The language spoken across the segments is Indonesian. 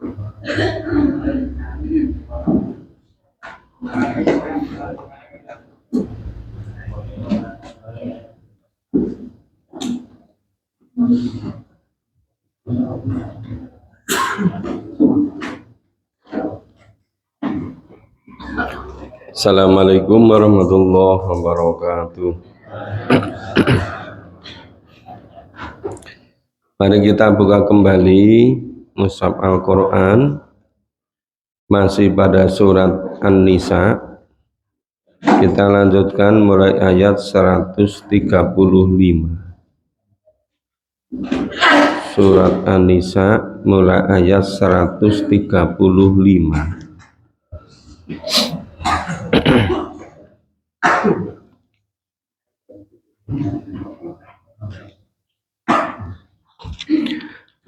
Assalamualaikum warahmatullahi wabarakatuh. Mari kita buka kembali Mushaf Al-Quran, masih pada surat An-Nisa. Kita lanjutkan mulai ayat 135. Surat An-Nisa mulai ayat 135.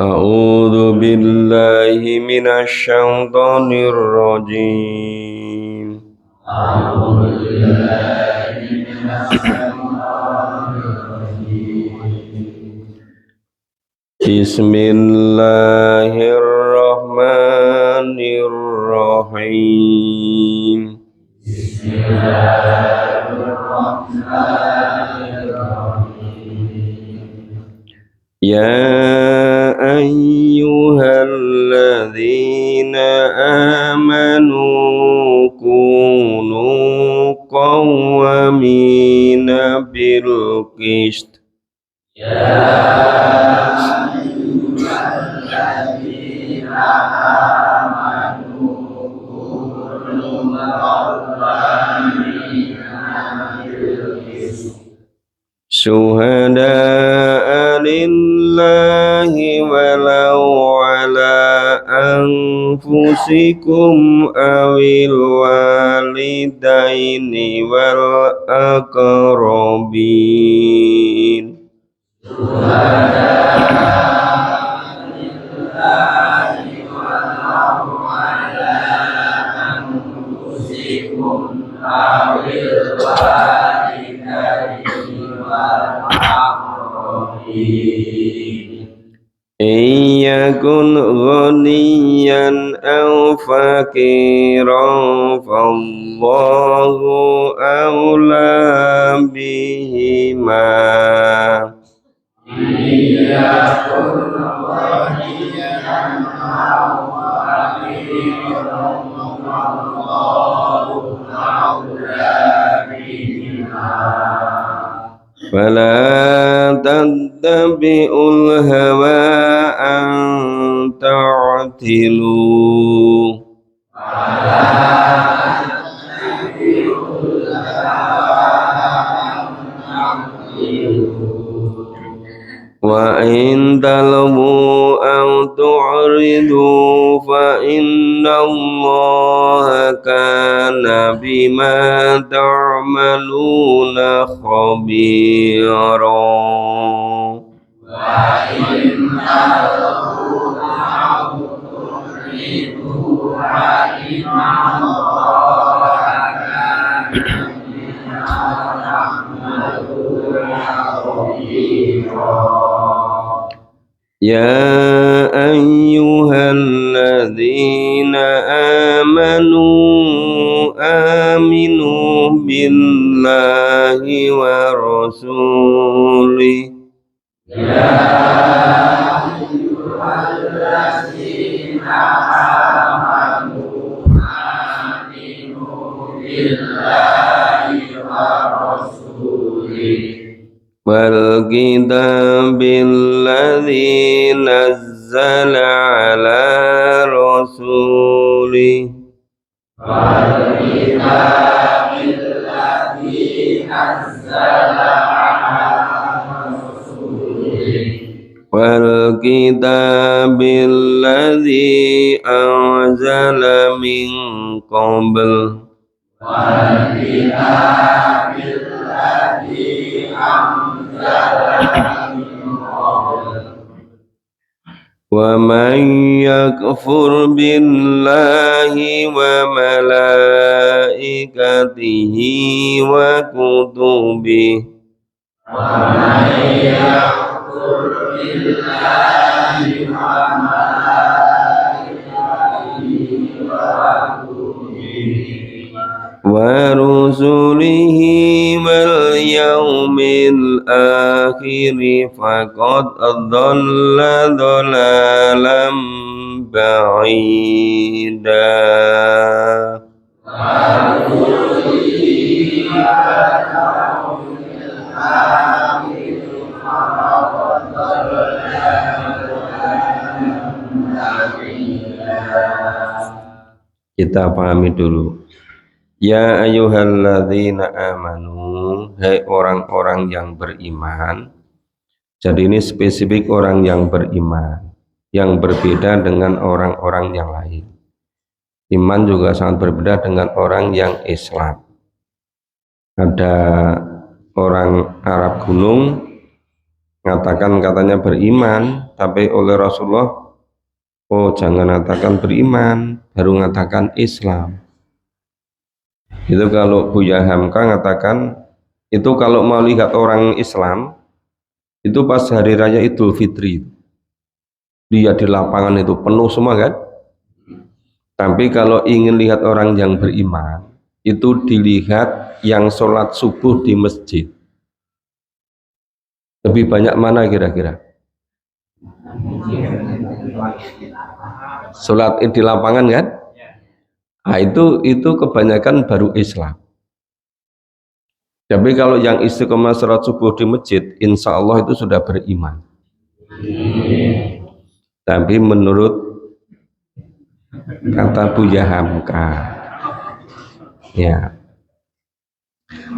A'udzu billahi minasy syaithanir rajim. A'udzu billahi minasy syaithanir rajim. Bismillahirrahmanirrahim. Ya ayyuhalladzina amanu kunu qawwamina bil qist. Ya ayyuhalladzina amanu kunu qawwamina bil qist. Syuhada'a lillahi walau ala anfusikum awil walidaini wal aqrabin. Syuhada'a lillahi walau ala anfusikum awil walidaini Iyakun ghaniyan aw fakiran fallahu awla bihima. Iyakun ghaniyan aw fakiran fallahu awla bihima. Fala tattabi'ul hawa an ta'tilu. Fala tattabi'ul hawa an ta'tilu. Wa in talmu aw tu'ridu fa innallaha kana bima ta'maluna khabira. Wa in talmu aw tu'ridu fa innallaha kana bima ta'maluna khabira. Ya ayyuhalladzina amanu aminu billahi wa rasulih. Ya ayyuhalladzina amanu aminu billahi wa rasulih. Wal kitabil ladzi nazzala ala rasulih. Wal kitabil ladzi nazzala ala rasulih. Wal kitabil ladzi anzala min qabl. Wal kitabil ladzi wa man yakfur billahi wa malaikatihi wa kutubihi wa man yakfur billahi wa malaikatihi فقد ضل ضلالا بعيدا. Kita pahami dulu. Ya ayyuhalladzina amanu, hai orang-orang yang beriman. Jadi ini spesifik orang yang beriman, yang berbeda dengan orang-orang yang lain. Iman juga sangat berbeda dengan orang yang Islam. Ada orang Arab gunung mengatakan katanya beriman, tapi oleh Rasulullah, oh jangan mengatakan beriman, baru mengatakan Islam. Itu kalau Buya Hamka mengatakan, itu kalau mau lihat orang Islam, itu pas hari raya Idul Fitri. Dia di lapangan itu penuh semua kan? Tapi kalau ingin lihat orang yang beriman, itu dilihat yang sholat subuh di masjid. Lebih banyak mana kira-kira? Sholat di lapangan kan? Nah, itu kebanyakan baru Islam. Tapi kalau yang istiqomah sholat subuh di masjid, insya Allah itu sudah beriman. Tapi menurut kata Buya Hamka, ya.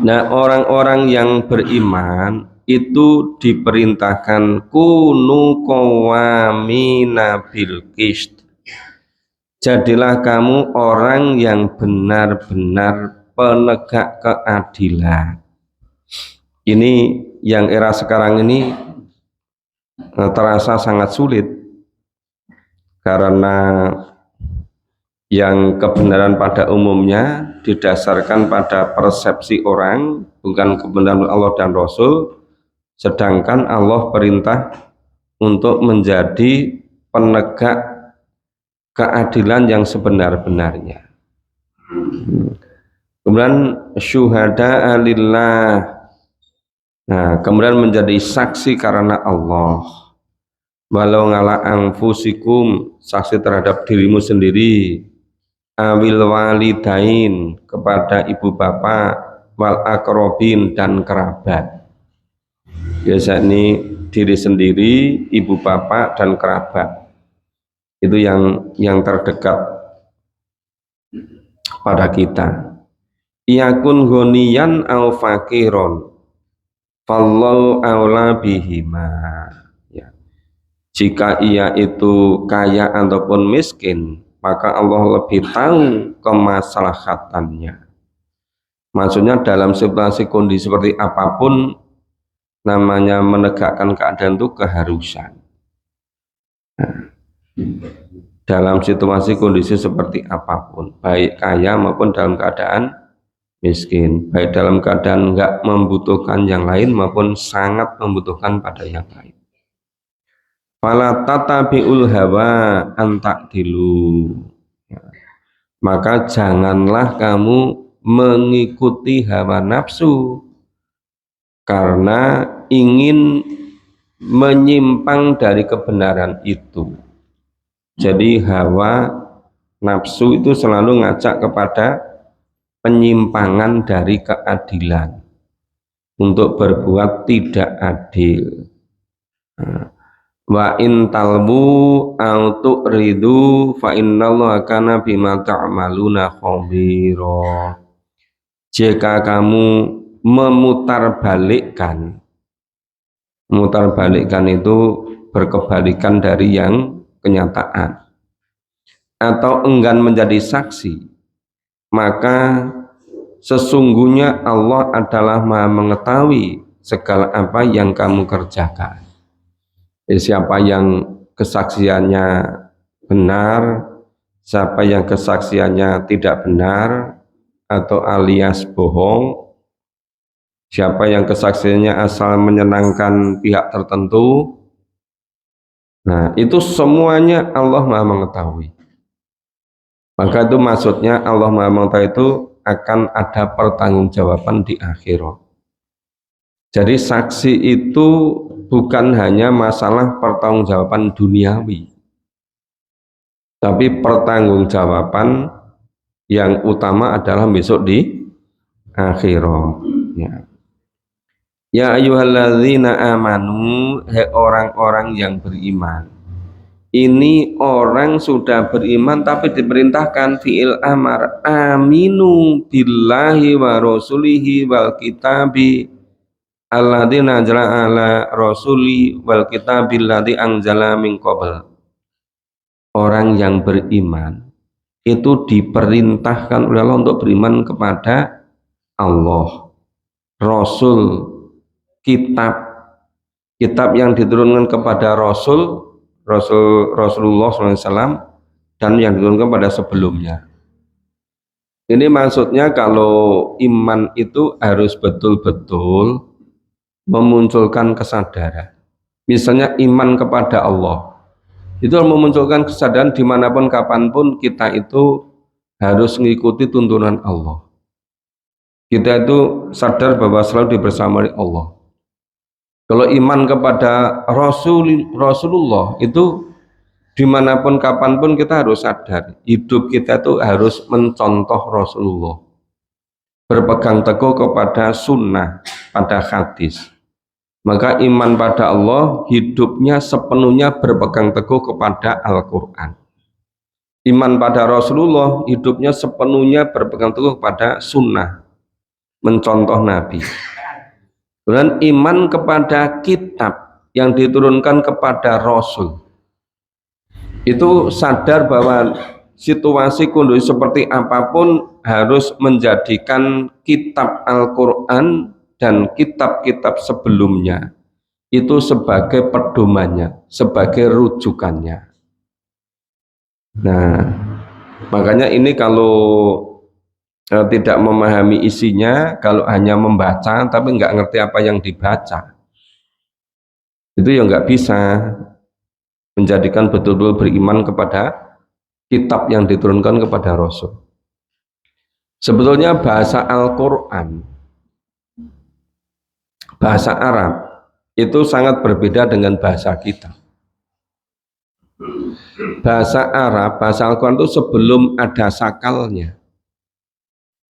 Nah, orang-orang yang beriman itu diperintahkan kunu qawamina bil qist. Jadilah kamu orang yang benar-benar penegak keadilan. Ini yang era sekarang ini terasa sangat sulit, karena yang kebenaran pada umumnya didasarkan pada persepsi orang, bukan kebenaran Allah dan Rasul, sedangkan Allah perintah untuk menjadi penegak keadilan yang sebenar-benarnya. Kemudian syuhada lillah. Nah, kemudian menjadi saksi karena Allah. Walau ngala anfusikum, saksi terhadap dirimu sendiri. Awil walidain, kepada ibu bapak, wal akrobin, dan kerabat. Biasa ini diri sendiri, ibu bapak, dan kerabat. Itu yang terdekat pada kita. Iyakun ghaniyan au fakiron, fallahu aula bihima. Ya. Jika ia itu kaya ataupun miskin, maka Allah lebih tahu kemaslahatannya. Maksudnya dalam situasi kondisi seperti apapun, namanya menegakkan keadaan itu keharusan. Nah, dalam situasi kondisi seperti apapun, baik kaya maupun dalam keadaan miskin, baik dalam keadaan enggak membutuhkan yang lain maupun sangat membutuhkan pada yang lain. Fala tatabi'ul hawa anta'dilu. Maka janganlah kamu mengikuti hawa nafsu karena ingin menyimpang dari kebenaran itu. Jadi hawa nafsu itu selalu ngajak kepada penyimpangan dari keadilan, untuk berbuat tidak adil. Wa in talbu au tu'ridu fa innallaha kana bima ta'maluna khabira. Jika kamu memutarbalikkan itu berkebalikan dari yang kenyataan, atau enggan menjadi saksi, maka sesungguhnya Allah adalah Maha mengetahui segala apa yang kamu kerjakan. Siapa yang kesaksiannya benar, siapa yang kesaksiannya tidak benar atau alias bohong, siapa yang kesaksiannya asal menyenangkan pihak tertentu, nah itu semuanya Allah Maha mengetahui. Maka itu maksudnya Allah Maha mengetahui itu akan ada pertanggungjawaban di akhirat. Jadi saksi itu bukan hanya masalah pertanggungjawaban duniawi, tapi pertanggungjawaban yang utama adalah besok di akhirat. Ya. Ya ayyuhalladzina amanu, hai orang-orang yang beriman. Ini orang sudah beriman tapi diperintahkan fi'il amar, aminu billahi wa rasulihi wal kitabi alladzina anzala ala rasuli wal kitabil ladzi anzala min qabl. Orang yang beriman itu diperintahkan oleh Allah untuk beriman kepada Allah, Rasul, kitab yang diturunkan kepada Rasulullah SAW dan yang diturunkan pada sebelumnya. Ini maksudnya kalau iman itu harus betul-betul memunculkan kesadaran. Misalnya iman kepada Allah, itu memunculkan kesadaran dimanapun kapanpun kita itu harus mengikuti tuntunan Allah. Kita itu sadar bahwa selalu dibersamai Allah. Kalau iman kepada Rasulullah itu dimanapun kapanpun kita harus sadar hidup kita itu harus mencontoh Rasulullah, berpegang teguh kepada sunnah, pada hadis. Maka iman pada Allah hidupnya sepenuhnya berpegang teguh kepada Al-Quran. Iman pada Rasulullah hidupnya sepenuhnya berpegang teguh kepada sunnah, mencontoh Nabi. Dan iman kepada kitab yang diturunkan kepada Rasul, itu sadar bahwa situasi kondisi seperti apapun harus menjadikan kitab Al-Quran dan kitab-kitab sebelumnya itu sebagai pedomannya, sebagai rujukannya. Nah, makanya ini kalau tidak memahami isinya, kalau hanya membaca tapi nggak ngerti apa yang dibaca, itu ya nggak bisa menjadikan betul-betul beriman kepada kitab yang diturunkan kepada Rasul. Sebetulnya bahasa Al-Quran, bahasa Arab itu sangat berbeda dengan bahasa kita. Bahasa Arab, bahasa Al-Quran itu sebelum ada sakalnya,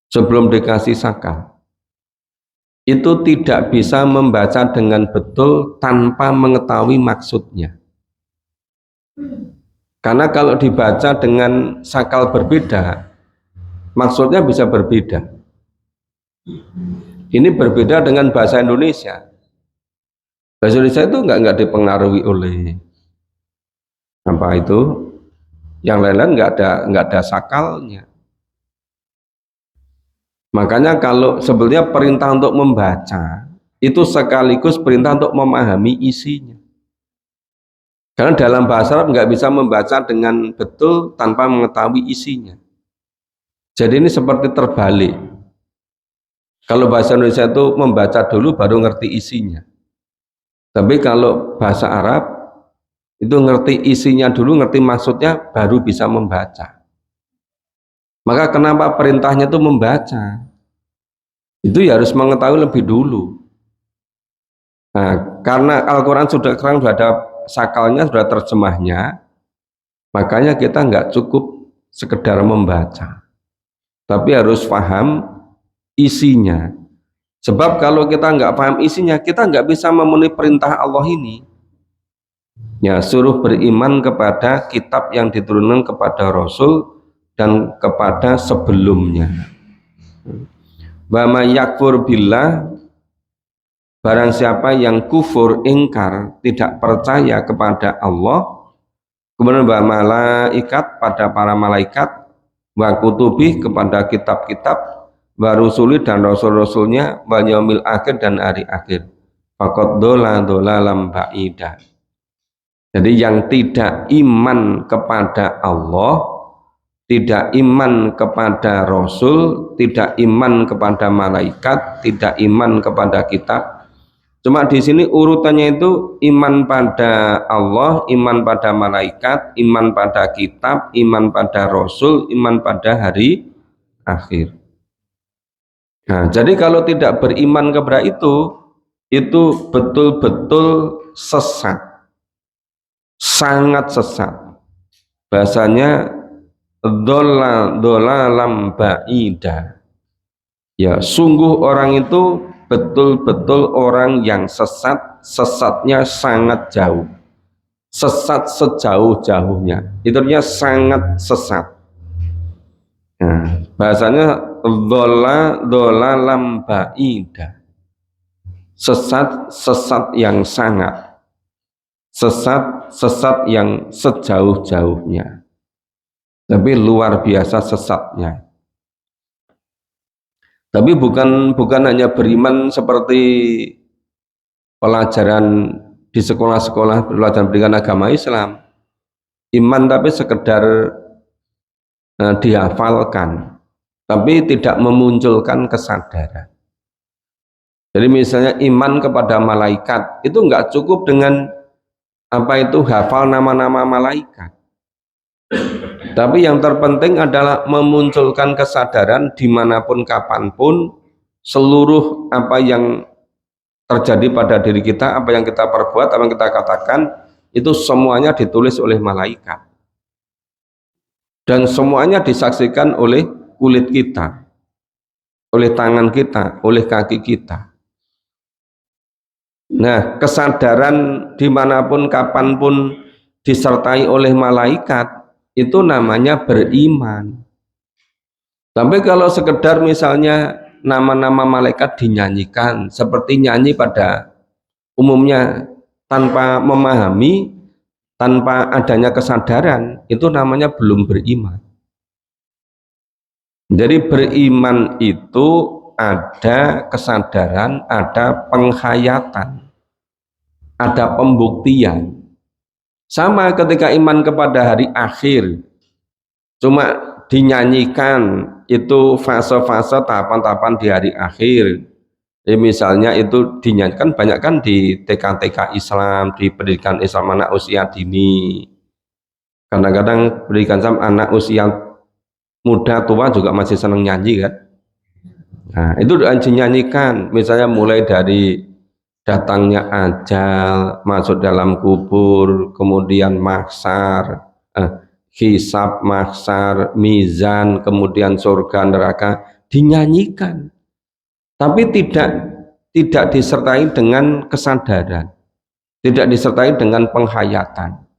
sebelum dikasih sakal, itu tidak bisa membaca dengan betul tanpa mengetahui maksudnya. Karena kalau dibaca dengan sakal berbeda, maksudnya bisa berbeda. Ini berbeda dengan bahasa Indonesia. Bahasa Indonesia itu nggak dipengaruhi oleh apa itu, yang lain-lain nggak ada sakalnya. Makanya kalau sebetulnya perintah untuk membaca itu sekaligus perintah untuk memahami isinya. Karena dalam bahasa Arab nggak bisa membaca dengan betul tanpa mengetahui isinya. Jadi ini seperti terbalik. Kalau bahasa Indonesia itu membaca dulu baru ngerti isinya. Tapi kalau bahasa Arab itu ngerti isinya dulu, ngerti maksudnya baru bisa membaca. Maka kenapa perintahnya itu membaca? Itu ya harus mengetahui lebih dulu. Nah, karena Al-Quran sudah ada sakalnya, sudah terjemahnya, makanya kita nggak cukup sekedar membaca, tapi harus paham isinya. Sebab kalau kita nggak paham isinya, kita nggak bisa memenuhi perintah Allah ini. Ya, suruh beriman kepada kitab yang diturunkan kepada Rasul dan kepada sebelumnya. Wa may yakfur billah, barang siapa yang kufur, ingkar, tidak percaya kepada Allah, kemudian wa malaikat, pada para malaikat, wa kutubi, kepada kitab-kitab, wa rusuli, dan rasul-rasulnya, wa yaumil akhir, dan hari akhir, faqad dhalalam ba'ida. Jadi yang tidak iman kepada Allah, tidak iman kepada Rasul, tidak iman kepada malaikat, tidak iman kepada kitab. Cuma di sini urutannya itu iman pada Allah, iman pada malaikat, iman pada kitab, iman pada Rasul, iman pada hari akhir. Nah, jadi kalau tidak beriman kepada itu betul-betul sesat, sangat sesat. Bahasanya dolalam ba'ida. Ya, sungguh orang itu betul-betul orang yang sesat, sesatnya sangat jauh. Sesat sejauh-jauhnya. Itu artinya sangat sesat. Nah, bahasanya dolalam ba'ida. Sesat yang sangat, sesat yang sejauh-jauhnya, tapi luar biasa sesatnya. Tapi bukan hanya beriman seperti pelajaran di sekolah-sekolah pelajaran pendidikan agama Islam, iman tapi sekedar dihafalkan, tapi tidak memunculkan kesadaran. Jadi misalnya iman kepada malaikat itu enggak cukup dengan apa itu hafal nama-nama malaikat. Tapi yang terpenting adalah memunculkan kesadaran dimanapun kapanpun seluruh apa yang terjadi pada diri kita, apa yang kita perbuat, apa yang kita katakan itu semuanya ditulis oleh malaikat dan semuanya disaksikan oleh kulit kita, oleh tangan kita, oleh kaki kita. Nah, kesadaran dimanapun kapanpun disertai oleh malaikat itu namanya beriman. Tapi kalau sekedar misalnya nama-nama malaikat dinyanyikan seperti nyanyi pada umumnya tanpa memahami, tanpa adanya kesadaran, itu namanya belum beriman. Jadi beriman itu ada kesadaran, ada penghayatan, ada pembuktian. Sama ketika iman kepada hari akhir, cuma dinyanyikan itu fase-fase tahapan-tahapan di hari akhir. Jadi misalnya itu dinyanyikan banyak kan di TK-TK Islam, di pendidikan Islam anak usia dini. Kadang-kadang pendidikan Islam anak usia muda tua juga masih senang nyanyi kan. Nah, itu dinyanyikan, misalnya mulai dari datangnya ajal, masuk dalam kubur, kemudian mahsyar, hisab, mahsyar, mizan, kemudian surga neraka, dinyanyikan. Tapi tidak disertai dengan kesadaran, tidak disertai dengan penghayatan.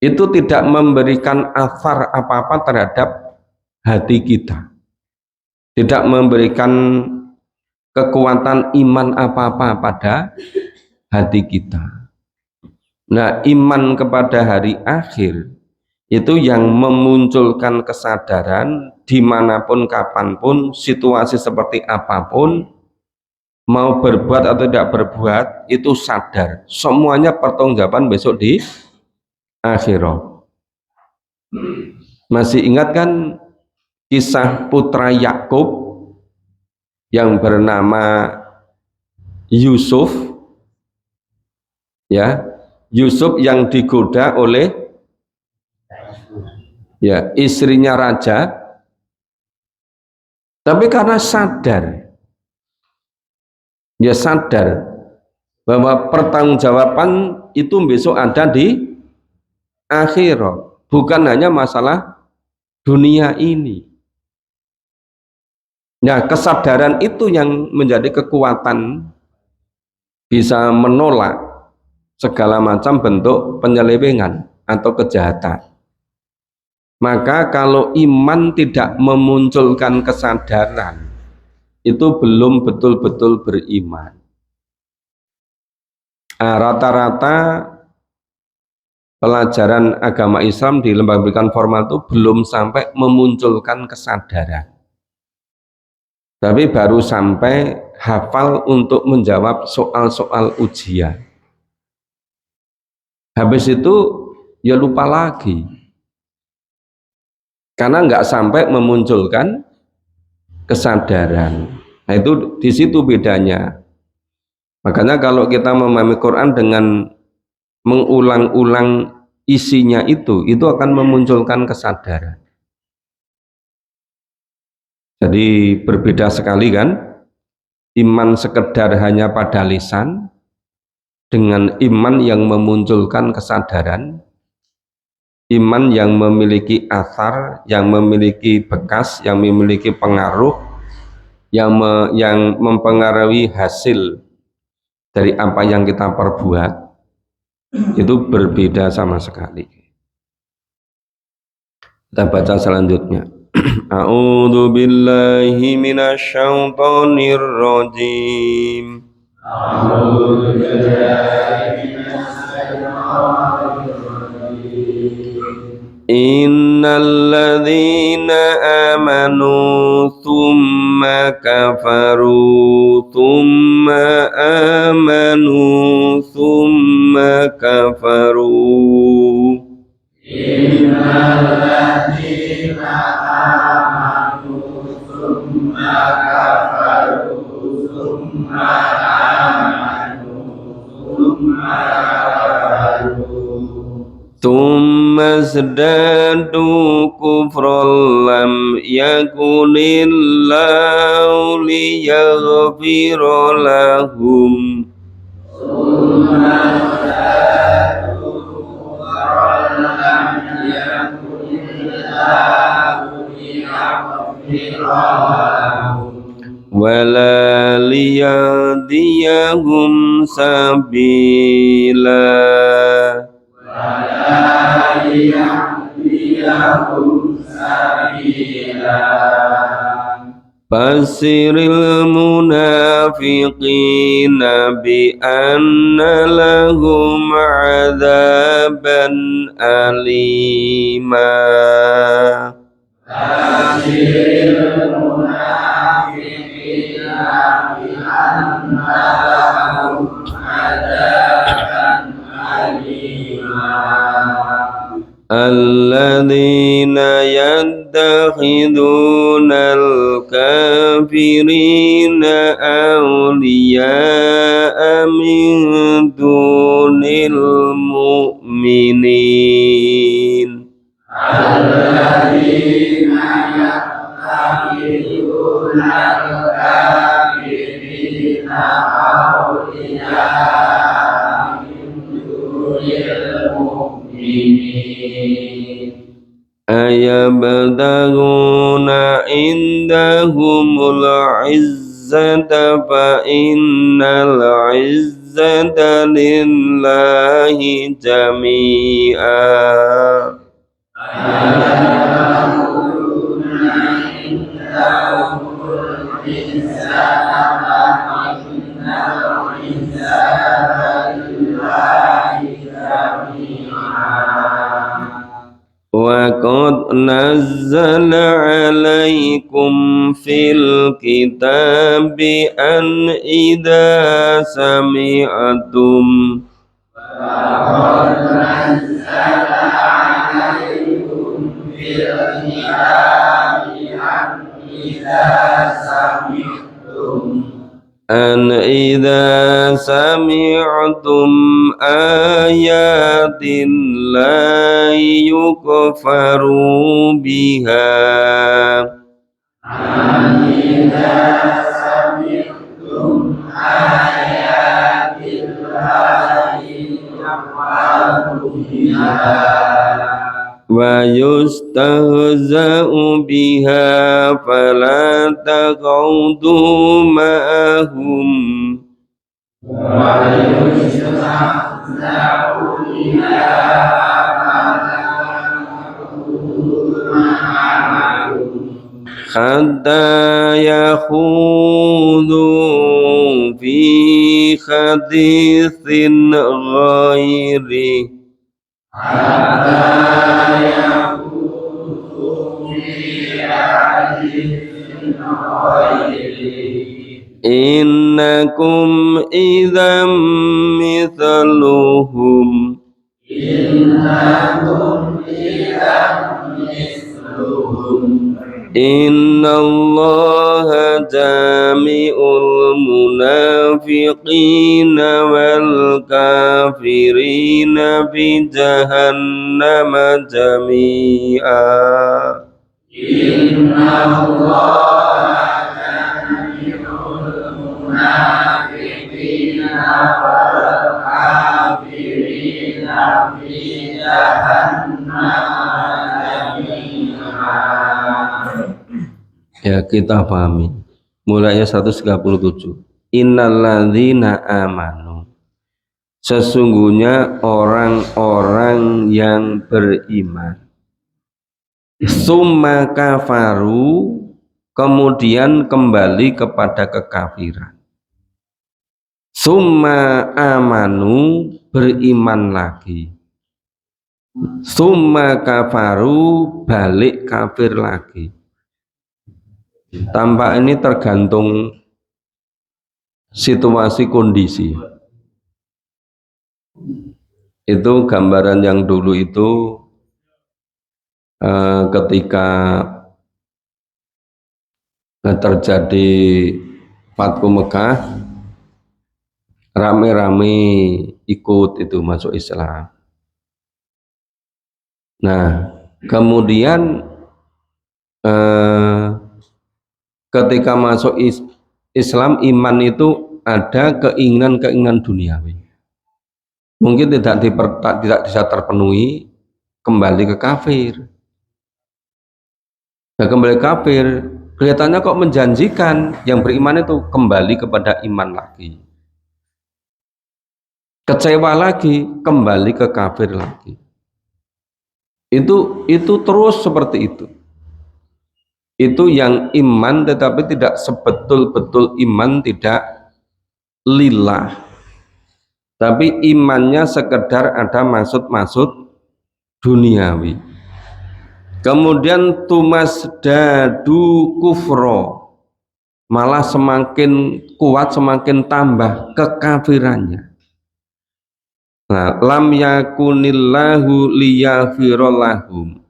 Itu tidak memberikan athar apa-apa terhadap hati kita. Tidak memberikan kekuatan iman apa-apa pada hati kita. Nah, iman kepada hari akhir itu yang memunculkan kesadaran dimanapun, kapanpun, situasi seperti apapun, mau berbuat atau tidak berbuat, itu sadar. Semuanya pertanggungjawaban besok di akhirat. Masih ingat kan kisah putra Yakub yang bernama Yusuf, ya, Yusuf yang digoda oleh ya istrinya raja, tapi karena sadar, dia sadar bahwa pertanggungjawaban itu besok ada di akhirat, bukan hanya masalah dunia ini. Nah, kesadaran itu yang menjadi kekuatan bisa menolak segala macam bentuk penyelewengan atau kejahatan. Maka kalau iman tidak memunculkan kesadaran, itu belum betul-betul beriman. Rata-rata pelajaran agama Islam di lembaga pendidikan formal itu belum sampai memunculkan kesadaran. Tapi baru sampai hafal untuk menjawab soal-soal ujian. Habis itu ya lupa lagi. Karena nggak sampai memunculkan kesadaran. Nah itu di situ bedanya. Makanya kalau kita memahami Quran dengan mengulang-ulang isinya itu akan memunculkan kesadaran. Jadi berbeda sekali kan, iman sekedar hanya pada lisan dengan iman yang memunculkan kesadaran, iman yang memiliki asar, yang memiliki bekas, yang memiliki pengaruh, yang mempengaruhi hasil dari apa yang kita perbuat, itu berbeda sama sekali. Kita baca selanjutnya. A'udzu billahi minasyaitonir rajim. A'udzu billahi minasyaitonir rajim. Innal ladzina amanu tsumma kafaru tsumma amanu tsumma kafaru. Innal ladzina amanu tsumma kafaru tsumma amanu tsumma kafaru tsumma zdadu kufran lam yakunillahu liyaghfira lahum. Wala liyahdiyahum sabila. Basiril munafiqina bi anna lahum adzaban alima. Basiril munafiqina bi anna lahum adzaban alima. Alladzina yattakhiduna al-kafirina awliya'a min dunil mu'minin. Alladzina yattakhiduna al-kafirina awliya'a min dunil mu'minin. Ayabtaguna indahumul izzata fa innal izzata lillahi jami'a. Ayabtaguna indahumul izzata fa innal izzata lillahi jami'a. Wa qad nazzala 'alaikum fil kitabi an idza sami'tum an idza sami'tum ayatin la yukfaru biha. An idza sami'tum ayatin la yukfaru biha wa yustahza'u biha fala taq'udu ma'ahum. Wa yustahza'u biha fala taq'udu ma'ahum hatta yakhudu fi haditsin ghairi. Innakum idzam mithluhum. Innakum idzam mithluhum. Innallaha jami'ul munafiqina wal kafirina fi jahannama jami'a. Innallaha jami'ul munafiqina wal Ya, kita pahami. Mulainya 137. Innalladzina amanu. Sesungguhnya orang-orang yang beriman. Summa kafaru, kemudian kembali kepada kekafiran. Summa amanu, beriman lagi. Summa kafaru, balik kafir lagi. Tampak ini tergantung situasi kondisi. Itu gambaran yang dulu itu ketika terjadi Fathu Mekah, rame-rame ikut itu masuk Islam. Nah, kemudian ketika masuk Islam, iman itu ada keinginan-keinginan duniawi. Mungkin tidak bisa terpenuhi, kembali ke kafir. Nah, kembali kafir, kelihatannya kok menjanjikan, yang beriman itu kembali kepada iman lagi. Kecewa lagi, kembali ke kafir lagi. Itu terus seperti itu. Itu yang iman tetapi tidak sebetul-betul iman, tidak lillah, tapi imannya sekedar ada maksud-maksud duniawi. Kemudian tumasdadu kufro, malah semakin kuat, semakin tambah kekafirannya. Nah, lam yakunillahu liyafirallahum.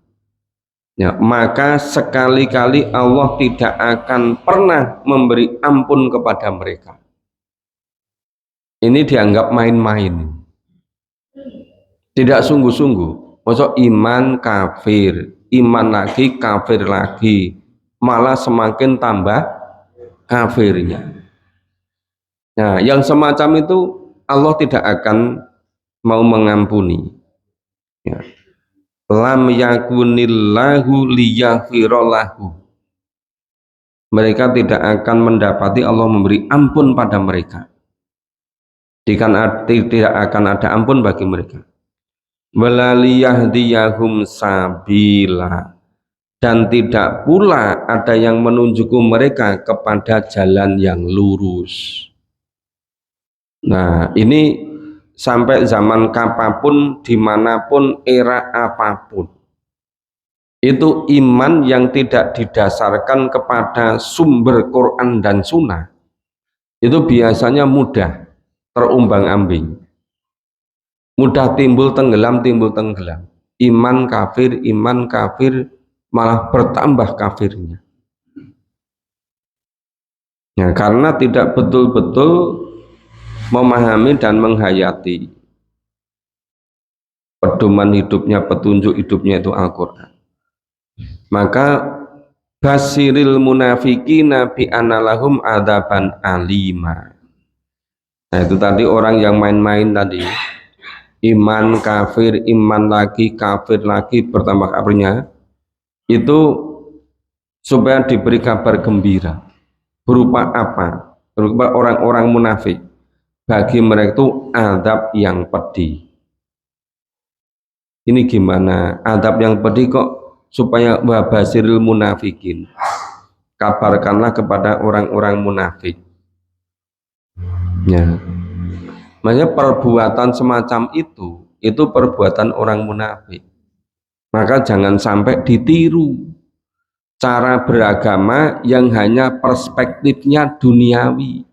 Ya, maka sekali-kali Allah tidak akan pernah memberi ampun kepada mereka. Ini dianggap main-main, tidak sungguh-sungguh. Maksud iman kafir, iman lagi kafir lagi, malah semakin tambah kafirnya. Nah, yang semacam itu Allah tidak akan mau mengampuni. Ya. Lam yakunillahu liyaghfirallahu. Mereka tidak akan mendapati Allah memberi ampun pada mereka. Tidak akan ada ampun bagi mereka. Walaliyahdiyahum sabila, dan tidak pula ada yang menunjukkan mereka kepada jalan yang lurus. Nah, ini sampai zaman kapanpun, dimanapun, era apapun, itu iman yang tidak didasarkan kepada sumber Quran dan Sunnah itu biasanya mudah terumbang-ambing, mudah timbul tenggelam, iman kafir malah bertambah kafirnya. Nah, karena tidak betul-betul memahami dan menghayati pedoman hidupnya, petunjuk hidupnya itu Al-Quran. Maka basiril munafikina bi analahum adaban alima. Nah, itu tadi orang yang main-main tadi, iman kafir, iman lagi kafir lagi, bertambah kafirnya, itu supaya diberi kabar gembira. Berupa apa? Berupa orang-orang munafik. Bagi mereka itu azab yang pedih. Ini gimana? Azab yang pedih kok supaya wabasiril munafikin. Kabarkanlah kepada orang-orang munafik. Ya. Maksudnya perbuatan semacam itu perbuatan orang munafik. Maka jangan sampai ditiru cara beragama yang hanya perspektifnya duniawi.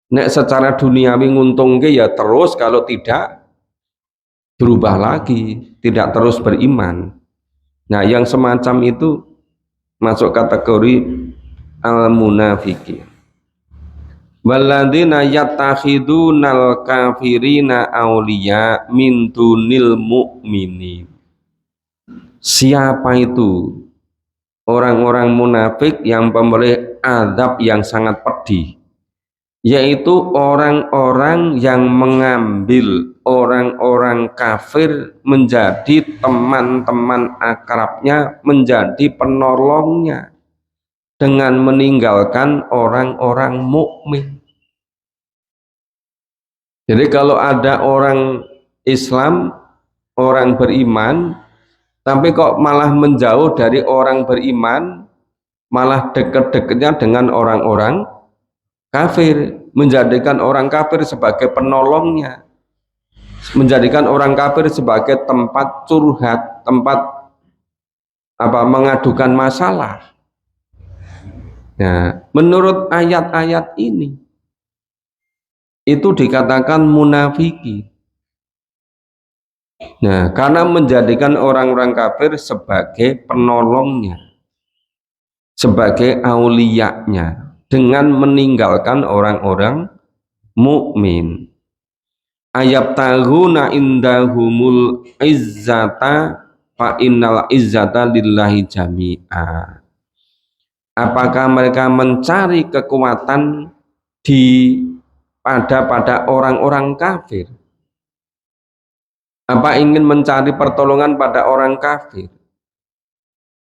Nek secara duniawi nguntungke ya terus, kalau tidak berubah lagi, tidak terus beriman. Nah, yang semacam itu masuk kategori al-munafiqin. Walladzina yattakhidunal kafirina auliya min dunil mu'minin. Siapa itu? Orang-orang munafik yang pemberi azab yang sangat pedih, yaitu orang-orang yang mengambil orang-orang kafir menjadi teman-teman akrabnya, menjadi penolongnya dengan meninggalkan orang-orang mukmin. Jadi kalau ada orang Islam, orang beriman, tapi kok malah menjauh dari orang beriman, malah dekat-dekatnya dengan orang-orang kafir, menjadikan orang kafir sebagai penolongnya, menjadikan orang kafir sebagai tempat curhat, tempat mengadukan masalah. Nah, menurut ayat-ayat ini itu dikatakan munafiki. Nah, karena menjadikan orang-orang kafir sebagai penolongnya, sebagai auliyanya, dengan meninggalkan orang-orang mukmin. Ayabtaghuna indahumul izzata fa innal izzata lillahi jami'a. Apakah mereka mencari kekuatan pada orang-orang kafir? Apa ingin mencari pertolongan pada orang kafir?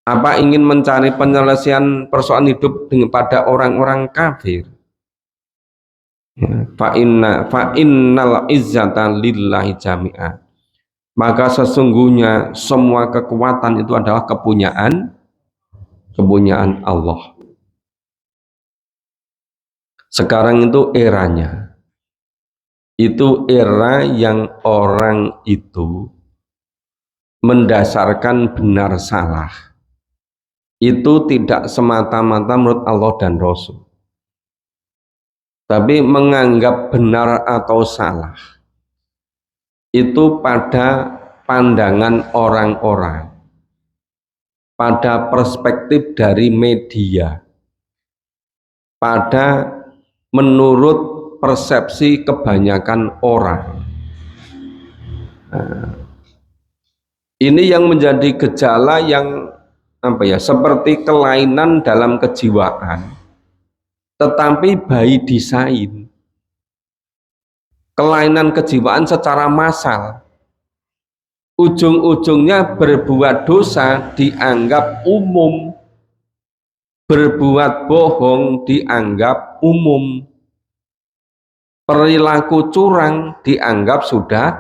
Apa ingin mencari penyelesaian persoalan hidup pada orang-orang kafir? Fa innal izzata lillahi jami'a. Maka sesungguhnya semua kekuatan itu adalah kepunyaan Allah. Sekarang itu eranya. Itu era yang orang itu mendasarkan benar salah. Itu tidak semata-mata menurut Allah dan Rasul, tapi menganggap benar atau salah itu pada pandangan orang-orang, pada perspektif dari media, pada menurut persepsi kebanyakan orang. Nah, ini yang menjadi gejala yang seperti kelainan dalam kejiwaan, tetapi by design. Kelainan kejiwaan secara massal, ujung-ujungnya berbuat dosa dianggap umum, berbuat bohong dianggap umum, perilaku curang dianggap sudah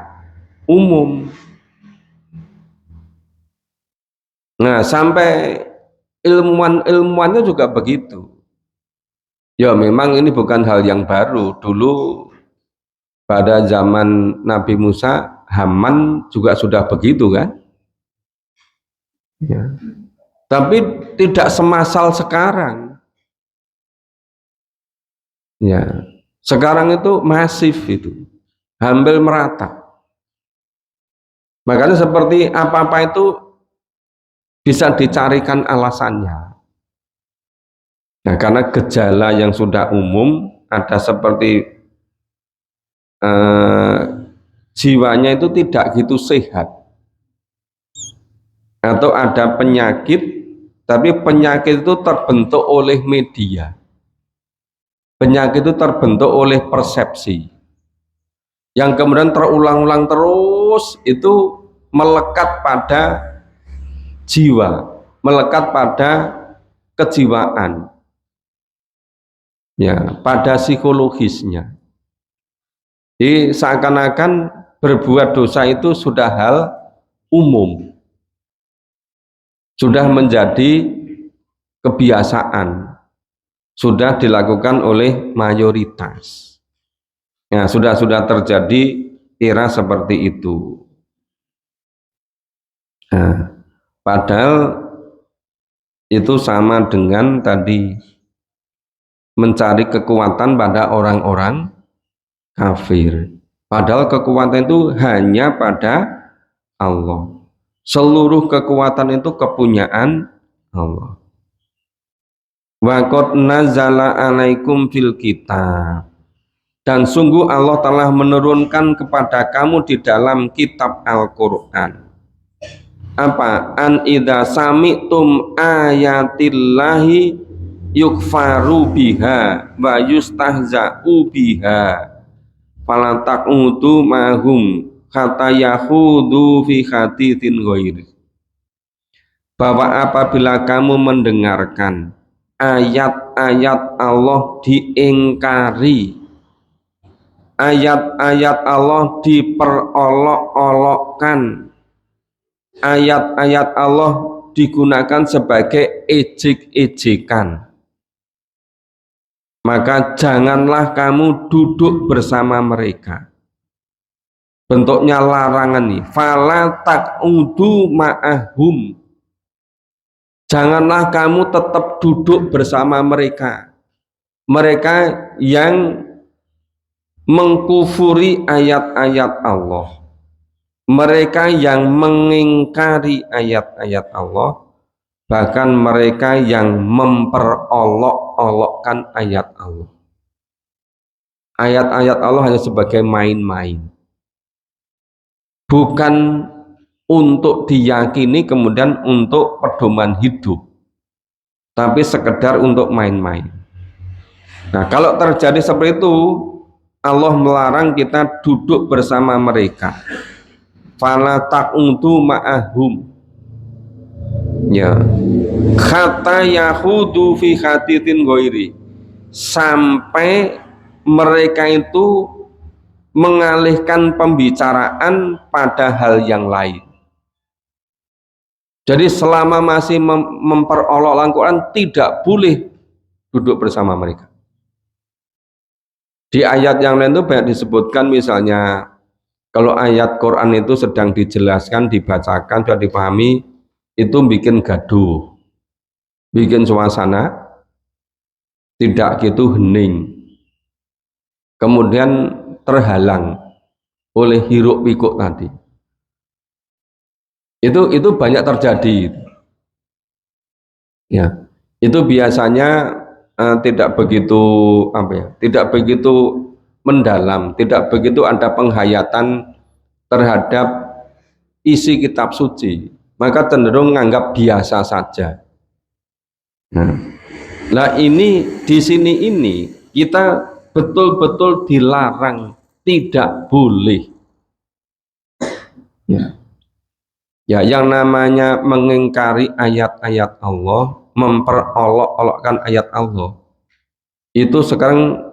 umum. Nah, sampai ilmuwan-ilmuwannya juga begitu. Ya memang ini bukan hal yang baru. Dulu pada zaman Nabi Musa, Haman juga sudah begitu kan? Ya. Tapi tidak semassal sekarang. Ya, sekarang itu masif itu, hampir merata. Makanya seperti apa-apa itu bisa dicarikan alasannya. Nah, karena gejala yang sudah umum, ada seperti jiwanya itu tidak gitu sehat, atau ada penyakit, tapi penyakit itu terbentuk oleh media. Penyakit itu terbentuk oleh persepsi yang kemudian terulang-ulang terus, itu melekat pada jiwa, melekat pada kejiwaan, ya, pada psikologisnya. Jadi seakan-akan berbuat dosa itu sudah hal umum, sudah menjadi kebiasaan, sudah dilakukan oleh mayoritas. Ya, sudah terjadi era seperti itu. Nah, padahal itu sama dengan tadi mencari kekuatan pada orang-orang kafir. Padahal kekuatan itu hanya pada Allah. Seluruh kekuatan itu kepunyaan Allah. Wa qad nazala alaikum fil kitab. Dan sungguh Allah telah menurunkan kepada kamu di dalam kitab Al-Qur'an. Apa? An idza sami'tum ayatillahi yukfaru biha wa yustahza'u biha fala taqudu mahum hatta yahudu fi haditsin ghairi. Bahwa apabila kamu mendengarkan ayat-ayat Allah diingkari, ayat-ayat Allah diperolok-olokkan, ayat-ayat Allah digunakan sebagai ejek-ejekan, maka janganlah kamu duduk bersama mereka. Bentuknya larangan nih, fala taqudu ma'ahum, janganlah kamu tetap duduk bersama mereka, mereka yang mengkufuri ayat-ayat Allah, mereka yang mengingkari ayat-ayat Allah, bahkan mereka yang memperolok-olokkan ayat Allah. Ayat-ayat Allah hanya sebagai main-main, bukan untuk diyakini kemudian untuk pedoman hidup, tapi sekedar untuk main-main. Nah, kalau terjadi seperti itu, Allah melarang kita duduk bersama mereka. Fala taqudu ma'ahum, ya, kata yahudu fi haditsin ghairi, sampai mereka itu mengalihkan pembicaraan pada hal yang lain. Jadi selama masih memperolok Al-Quran, tidak boleh duduk bersama mereka. Di ayat yang lain itu banyak disebutkan, misalnya kalau ayat Quran itu sedang dijelaskan, dibacakan, sudah dipahami, itu bikin gaduh, bikin suasana tidak gitu hening, kemudian terhalang oleh hiruk pikuk tadi. Itu banyak terjadi. Ya, itu biasanya tidak begitu tidak begitu mendalam, tidak begitu ada penghayatan terhadap isi kitab suci, maka cenderung menganggap biasa saja. Nah, ini di sini ini kita betul-betul dilarang, tidak boleh. Ya, yang namanya mengingkari ayat-ayat Allah, memperolok-olokkan ayat Allah, itu sekarang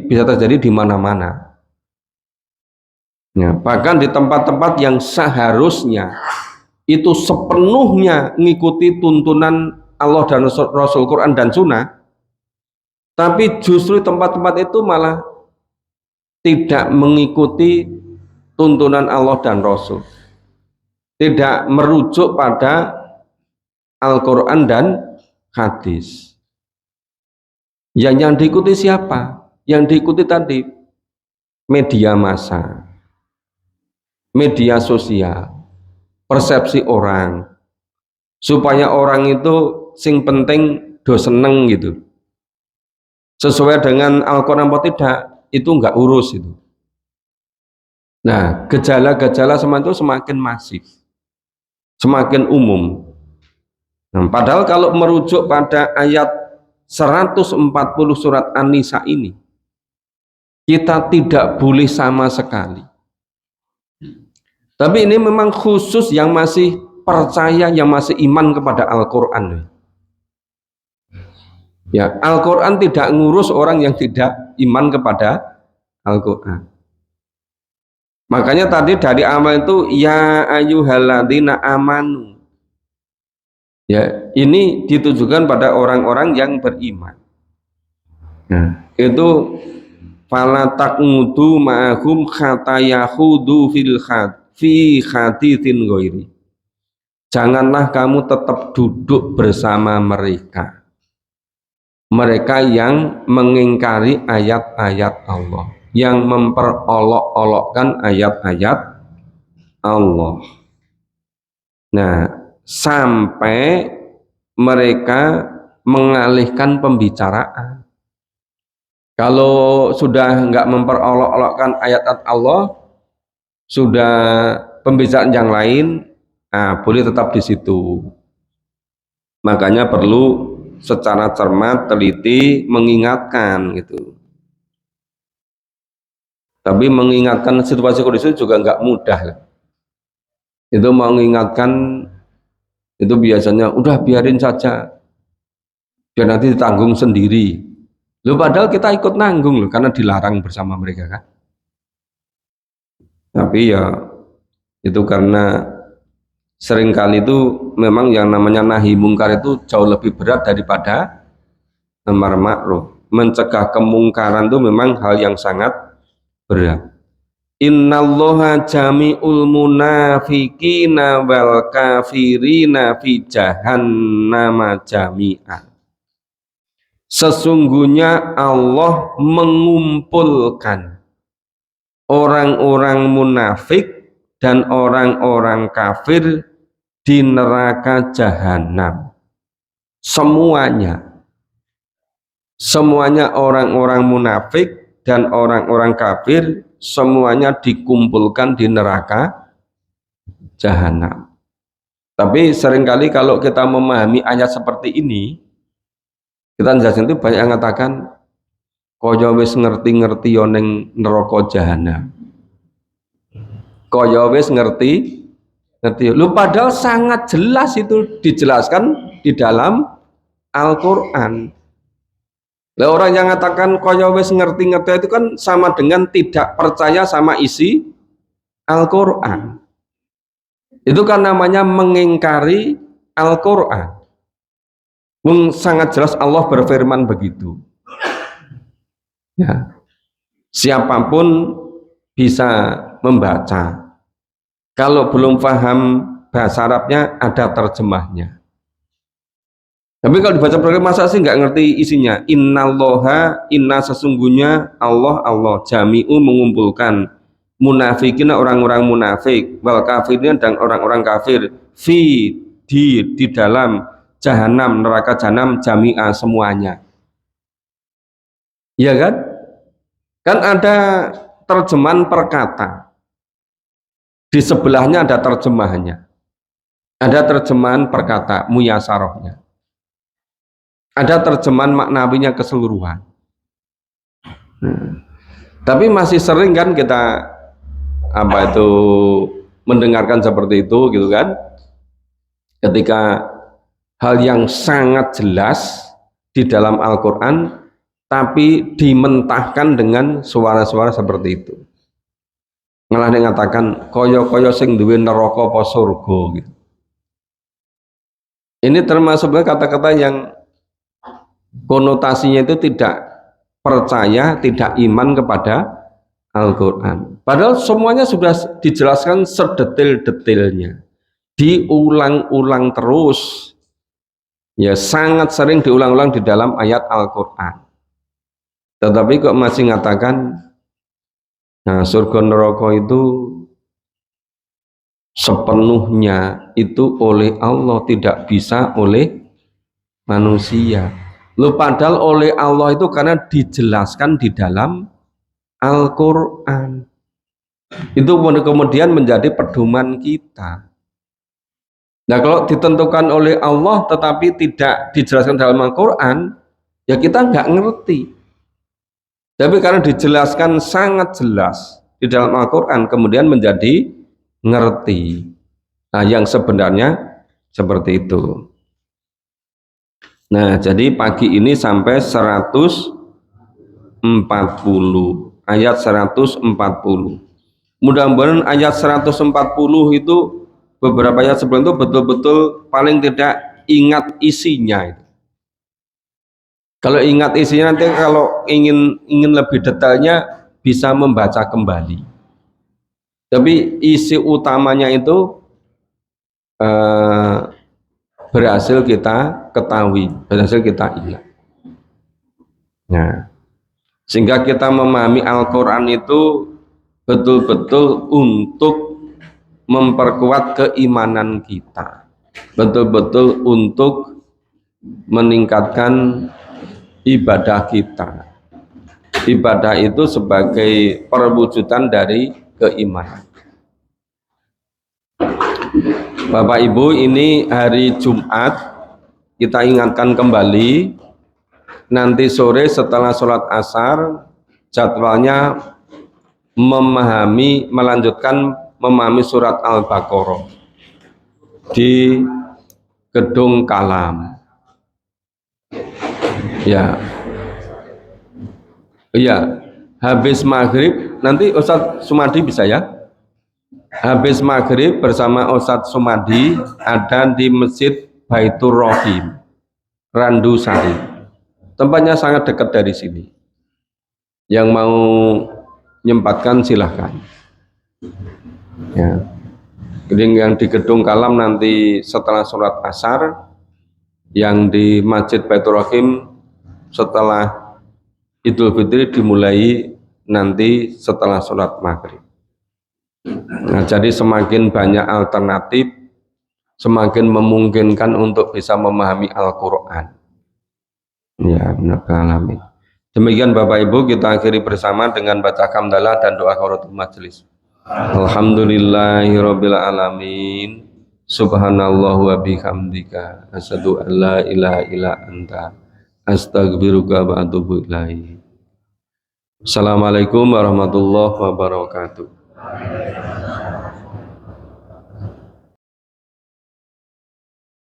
bisa terjadi di mana-mana. Ya, bahkan di tempat-tempat yang seharusnya itu sepenuhnya mengikuti tuntunan Allah dan Rasul Quran dan Sunnah, tapi justru tempat-tempat itu malah tidak mengikuti tuntunan Allah dan Rasul, tidak merujuk pada Al-Quran dan hadis. Yang diikuti siapa? Yang diikuti tadi media massa, media sosial, persepsi orang, supaya orang itu sing penting do seneng gitu, sesuai dengan Al-Quran atau tidak, itu enggak urus itu. Nah, gejala-gejala semacam itu semakin masif, semakin umum. Nah, padahal kalau merujuk pada ayat 140 surat An-Nisa ini, kita tidak boleh sama sekali. Tapi ini memang khusus yang masih percaya, yang masih iman kepada Al-Quran. Ya, Al-Quran tidak ngurus orang yang tidak iman kepada Al-Quran. Makanya tadi dari amal itu, ya ayyuhalladzina amanu. Ya, ini ditujukan pada orang-orang yang beriman. Nah, itu fala taqudu ma'hum hatta yahudu fi haditsin ghairi. Janganlah kamu tetap duduk bersama mereka, mereka yang mengingkari ayat-ayat Allah, yang memperolok-olokkan ayat-ayat Allah. Nah, sampai mereka mengalihkan pembicaraan. Kalau sudah nggak memperolok-olokkan ayat-ayat Allah, sudah pembicaraan yang lain, boleh tetap di situ. Makanya perlu secara cermat, teliti mengingatkan gitu. Tapi mengingatkan situasi kondisi juga nggak mudah. Itu mengingatkan itu biasanya udah biarin saja, biar nanti ditanggung sendiri. Loh padahal kita ikut nanggung loh karena dilarang bersama mereka kan. Tapi ya itu karena seringkali itu memang yang namanya nahi mungkar itu jauh lebih berat daripada amar ma'ruf. Mencegah kemungkaran itu memang hal yang sangat berat. Innallaha jami'ul munafiqina wal kafirina fi jahannama jami'an. Sesungguhnya Allah mengumpulkan orang-orang munafik dan orang-orang kafir di neraka jahanam. Semuanya orang-orang munafik dan orang-orang kafir semuanya dikumpulkan di neraka jahanam. Tapi seringkali kalau kita memahami ayat seperti ini, kita jelasin itu banyak yang mengatakan kaya wis ngerti-ngerti yo ning neraka jahanam. Kaya wis ngerti. Lu padahal sangat jelas itu dijelaskan di dalam Al-Qur'an. Lah orang yang mengatakan kaya wis ngerti-ngerti itu kan sama dengan tidak percaya sama isi Al-Qur'an. Itu kan namanya mengingkari Al-Qur'an. Sangat jelas Allah berfirman begitu. Ya. Siapapun bisa membaca. Kalau belum paham bahasa Arabnya ada terjemahnya. Tapi kalau dibaca program masa sih nggak ngerti isinya. Innallaha, inna sesungguhnya Allah jami'u mengumpulkan munafikin orang-orang munafik wal kafirin dan orang-orang kafir di dalam jahanam, neraka jahanam jami'a semuanya. Iya kan? Kan ada terjemahan perkata. Di sebelahnya ada terjemahannya. Ada terjemahan perkata, muyasarohnya. Ada terjemahan maknawinya keseluruhan. Tapi masih sering kan kita mendengarkan seperti itu gitu kan? Ketika hal yang sangat jelas di dalam Al-Qur'an tapi dimentahkan dengan suara-suara seperti itu. Malah mengatakan koyo-koyo sing duwe neraka apa surga gitu. Ini termasuk kata-kata yang konotasinya itu tidak percaya, tidak iman kepada Al-Qur'an. Padahal semuanya sudah dijelaskan sedetil-detilnya. Diulang-ulang terus. Ya sangat sering diulang-ulang di dalam ayat Al-Qur'an. Tetapi kok masih mengatakan nah surga neraka itu sepenuhnya itu oleh Allah, tidak bisa oleh manusia. Lu padahal oleh Allah itu karena dijelaskan di dalam Al-Qur'an. Itu kemudian menjadi pedoman kita. Nah kalau ditentukan oleh Allah tetapi tidak dijelaskan dalam Al-Qur'an, ya kita nggak ngerti. Tapi karena dijelaskan sangat jelas di dalam Al-Qur'an kemudian menjadi ngerti. Nah, yang sebenarnya seperti itu. Nah, jadi pagi ini sampai 140 ayat 140. Mudah-mudahan ayat 140 itu beberapa ayat sebelum itu betul-betul paling tidak ingat isinya itu. Kalau ingat isinya nanti kalau ingin lebih detailnya bisa membaca kembali. Tapi isi utamanya itu berhasil kita ketahui, berhasil kita ingat. Nah, sehingga kita memahami Al-Qur'an itu betul-betul untuk memperkuat keimanan kita. Betul-betul untuk meningkatkan ibadah kita. Ibadah itu sebagai perwujudan dari keimanan. Bapak Ibu, ini hari Jumat kita ingatkan kembali, nanti sore setelah sholat asar jadwalnya melanjutkan memahami surat Al-Baqarah di Gedung Kalam. Ya, iya, habis maghrib nanti Ustadz Sumadi bisa ya. Habis maghrib bersama Ustadz Sumadi ada di Masjid Baitur Rohim, Randu Sari. Tempatnya sangat dekat dari sini. Yang mau nyempatkan silahkan. Ya. Jadi yang di Gedung Kalam nanti setelah sholat asar, yang di Masjid Baitur Rohim setelah Idul Fitri dimulai nanti setelah sholat maghrib. Nah, jadi semakin banyak alternatif, semakin memungkinkan untuk bisa memahami Al-Quran. Ya, benar alamin. Demikian Bapak Ibu, kita akhiri bersama dengan baca hamdalah dan doa kafaratul majelis. Alhamdulillahirabbil alamin. Subhanallah wa bihamdika asyhadu an la ilaha illa anta astaghfiruka wa atubu ilaik. Assalamualaikum warahmatullahi wabarakatuh.